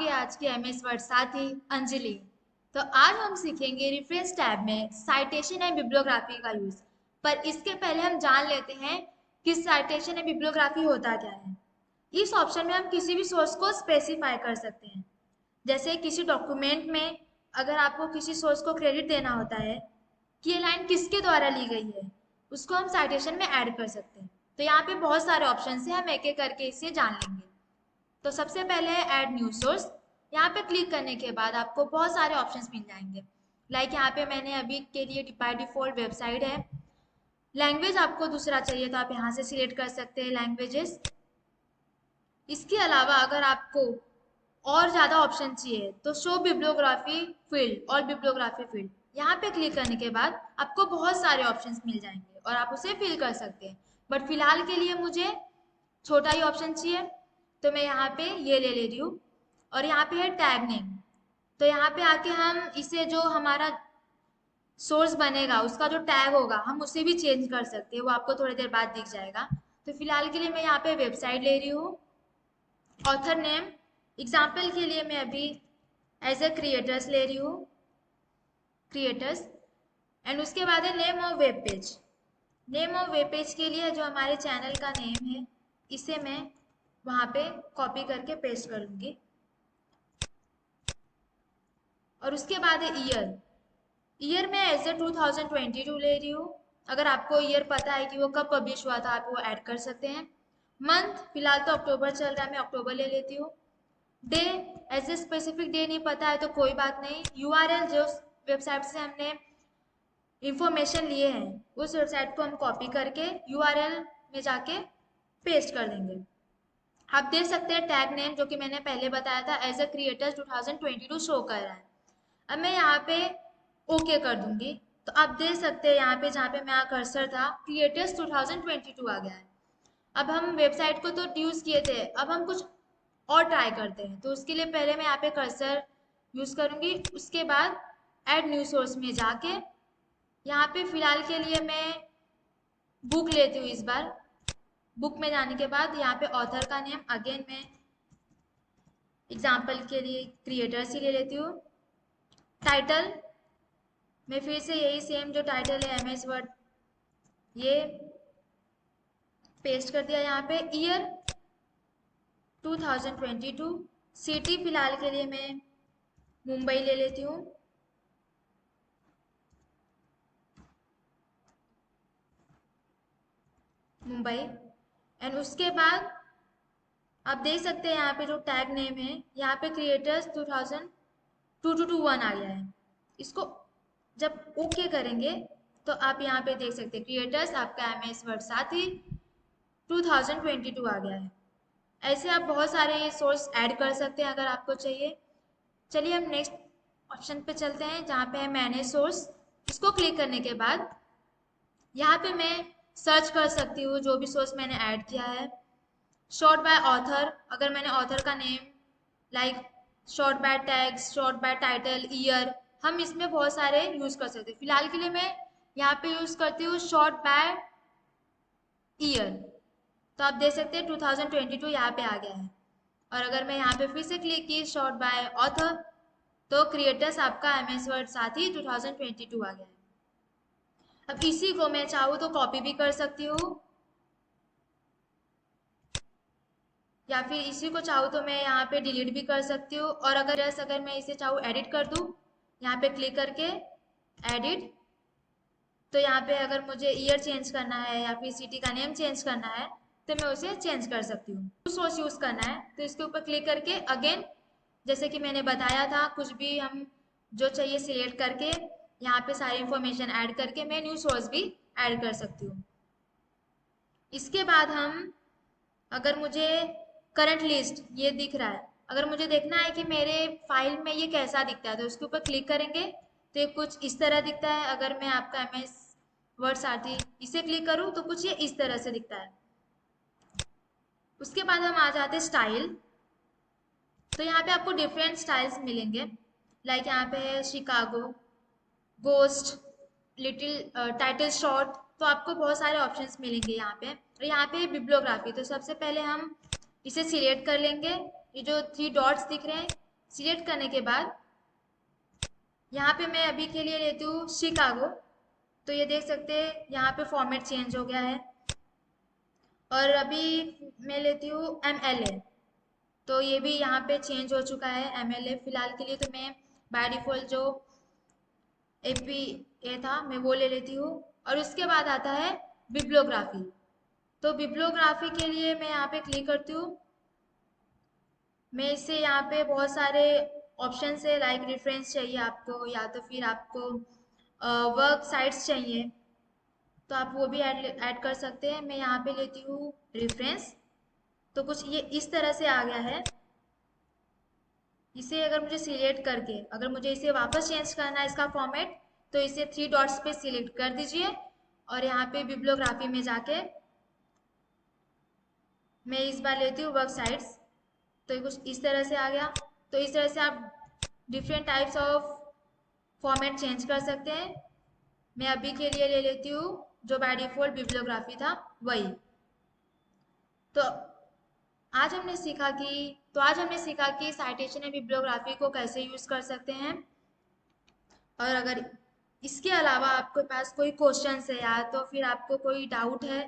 आपके आज के एमएस वर्ड साथी अंजलि। तो आज हम सीखेंगे रेफरेंस टैब में साइटेशन एंड बिब्लियोग्राफी का यूज। पर इसके पहले हम जान लेते हैं कि साइटेशन एंड बिब्लियोग्राफी होता क्या है। इस ऑप्शन में हम किसी भी सोर्स को स्पेसिफाई कर सकते हैं। जैसे किसी डॉक्यूमेंट में अगर आपको किसी सोर्स को क्रेडिट देना होता है कि ये लाइन किसके द्वारा ली गई है, उसको हम साइटेशन में ऐड कर सकते हैं। तो यहाँ पे बहुत सारे ऑप्शन है, हम एक एक करके इसे जान लेंगे। तो सबसे पहले है ऐड न्यू सोर्स। यहाँ पे क्लिक करने के बाद आपको बहुत सारे ऑप्शंस मिल जाएंगे। लाइक यहाँ पे मैंने अभी के लिए बाय डिफॉल्ट वेबसाइट है। लैंग्वेज आपको दूसरा चाहिए तो आप यहाँ से सिलेक्ट कर सकते हैं लैंग्वेजेस। इसके अलावा अगर आपको और ज़्यादा ऑप्शन चाहिए तो शो बिब्लियोग्राफी फील्ड और बिब्लियोग्राफी फील्ड, यहाँ पे क्लिक करने के बाद आपको बहुत सारे ऑप्शंस मिल जाएंगे और आप उसे फिल कर सकते हैं। बट फिलहाल के लिए मुझे छोटा ही ऑप्शन चाहिए तो मैं यहाँ पे ये ले रही हूँ। और यहाँ पे है टैग नेम। तो यहाँ पे आके हम इसे जो हमारा सोर्स बनेगा उसका जो टैग होगा हम उसे भी चेंज कर सकते हैं, वो आपको थोड़ी देर बाद दिख जाएगा। तो फिलहाल के लिए मैं यहाँ पे वेबसाइट ले रही हूँ। ऑथर नेम एग्जाम्पल के लिए मैं अभी एज ए क्रिएटर्स ले रही हूँ, क्रिएटर्स। एंड उसके बाद है name of web page. Name of web page के लिए जो हमारे चैनल का नेम है इसे मैं वहाँ पे कॉपी करके पेस्ट कर लूँगी। और उसके बाद है ईयर। ईयर में एज ए 2022 ले रही हूँ। अगर आपको ईयर पता है कि वो कब पब्लिश हुआ था आप वो ऐड कर सकते हैं। मंथ फिलहाल तो अक्टूबर चल रहा है, मैं अक्टूबर ले लेती हूँ। Day as a specific day नहीं पता है तो कोई बात नहीं। यूआरएल जो वेबसाइट से हमने इंफॉर्मेशन लिए हैं उस वेबसाइट को हम कॉपी करके यूआरएल में जाके पेस्ट कर देंगे। आप देख सकते हैं टैग नेम जो कि मैंने पहले बताया था एज ए क्रिएटर्स 2022 शो कर रहा है। अब मैं यहाँ पे ओके कर दूंगी तो आप देख सकते हैं यहाँ पे जहाँ पे मेरा कर्सर था क्रिएटर्स 2022 आ गया है। अब हम वेबसाइट को तो यूज किए थे, अब हम कुछ और ट्राई करते हैं। तो उसके लिए पहले मैं यहाँ पे कर्सर यूज करूंगी, उसके बाद ऐड न्यू सोर्स में जाके यहाँ पे फिलहाल के लिए मैं बुक लेती हूँ। इस बार बुक में जाने के बाद यहाँ पे ऑथर का नेम अगेन मैं एग्जाम्पल के लिए क्रिएटर्स ही ले लेती हूँ। टाइटल मैं फिर से यही सेम जो टाइटल है एमएस वर्ड ये पेस्ट कर दिया। यहाँ पे ईयर 2022। सिटी फिलहाल के लिए मैं मुंबई ले लेती हूँ। मुंबई। एंड उसके बाद आप देख सकते हैं यहाँ पे जो टैग नेम है यहाँ पे क्रिएटर्स 2022-21 आ गया है। इसको जब ओके करेंगे तो आप यहाँ पे देख सकते हैं क्रिएटर्स आपका एमएस वर्ड साथी 2022 आ गया है। ऐसे आप बहुत सारे सोर्स ऐड कर सकते हैं अगर आपको चाहिए। चलिए हम नेक्स्ट ऑप्शन पे चलते हैं जहाँ पे है मैनेज सोर्स। इसको क्लिक करने के बाद यहाँ पे मैं सर्च कर सकती हूँ जो भी सोर्स मैंने ऐड किया है। शॉर्ट बाय ऑथर, अगर मैंने ऑथर का name like short by tags, short by title, year, हम इसमें बहुत सारे यूज कर सकते हैं। फिलहाल के लिए मैं यहाँ पे यूज करती हूँ शॉर्ट बाय ईयर। तो आप देख सकते हैं 2022 यहाँ पे आ गया है। और अगर मैं यहाँ पे फिर से क्लिक की शॉर्ट बाय ऑथर तो क्रिएटर्स आपका एमएस वर्ड साथी 2022 आ गया है। अब इसी को मैं चाहूँ तो कॉपी भी कर सकती हूँ या फिर इसी को चाहूँ तो मैं यहाँ पे डिलीट भी कर सकती हूँ। और अगर मैं इसे चाहूँ एडिट कर दूँ यहाँ पे क्लिक करके एडिट, तो यहाँ पे अगर मुझे ईयर चेंज करना है या फिर सिटी का नेम चेंज करना है तो मैं उसे चेंज कर सकती हूँ। सोर्स यूज करना है तो इसके ऊपर क्लिक करके अगेन जैसे कि मैंने बताया था कुछ भी हम जो चाहिए सिलेक्ट करके यहाँ पे सारी इंफॉर्मेशन ऐड करके मैं न्यू सोर्स भी ऐड कर सकती हूँ। इसके बाद हम अगर मुझे करंट लिस्ट ये दिख रहा है, अगर मुझे देखना है कि मेरे फाइल में ये कैसा दिखता है तो उसके ऊपर क्लिक करेंगे तो ये कुछ इस तरह दिखता है। अगर मैं आपका एमएस वर्ड साथी इसे क्लिक करूँ तो कुछ ये इस तरह से दिखता है। उसके बाद हम आ जाते हैं स्टाइल। तो यहाँ पे आपको डिफरेंट स्टाइल्स मिलेंगे। लाइक यहाँ पे है Chicago, ghost, little title short. तो आपको बहुत सारे ऑप्शंस मिलेंगे यहाँ पे। और यहाँ पे बिब्लियोग्राफी, तो सबसे पहले हम इसे सिलेक्ट कर लेंगे। ये जो 3 डॉट्स दिख रहे हैं सिलेक्ट करने के बाद यहाँ पे मैं अभी के लिए लेती हूँ शिकागो। तो ये देख सकते हैं यहाँ पे फॉर्मेट चेंज हो गया है। और अभी मैं लेती हूँ MLA। तो ये भी यहाँ पे चेंज हो चुका है MLA। फिलहाल के लिए तो मैं बाय डिफॉल्ट जो APA था मैं वो ले लेती हूँ। और उसके बाद आता है बिब्लियोग्राफी। तो बिब्लियोग्राफी के लिए मैं यहाँ पे क्लिक करती हूँ। मैं इससे यहाँ पे बहुत सारे ऑप्शन है, लाइक रेफरेंस चाहिए आपको या तो फिर आपको वर्क साइट्स चाहिए तो आप वो भी ऐड कर सकते हैं। मैं यहाँ पे लेती हूँ रेफरेंस। तो कुछ ये इस तरह से आ गया है। इसे अगर मुझे सिलेक्ट करके अगर मुझे इसे वापस चेंज करना है इसका फॉर्मेट, तो इसे 3 डॉट्स पे सिलेक्ट कर दीजिए और यहाँ पे बिब्लियोग्राफी में जाके मैं इस बार लेती हूँ वर्क साइट्स। तो ये कुछ इस तरह से आ गया। तो इस तरह से आप different types of format change कर सकते हैं। मैं अभी के लिए ले लेती हूँ जो बाय डिफॉल्ट बिब्लियोग्राफी था वही। तो आज हमने सीखा कि साइटेशन एंड बिब्लियोग्राफी को कैसे यूज कर सकते हैं। और अगर इसके अलावा आपके पास कोई क्वेश्चन है या तो फिर आपको कोई डाउट है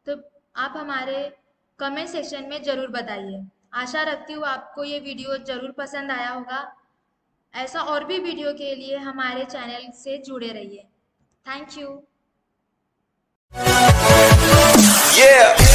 तो आप हमारे कमेंट सेक्शन में ज़रूर बताइए। आशा रखती हूँ आपको ये वीडियो ज़रूर पसंद आया होगा। ऐसा और भी वीडियो के लिए हमारे चैनल से जुड़े रहिए। Thank you. Yeah.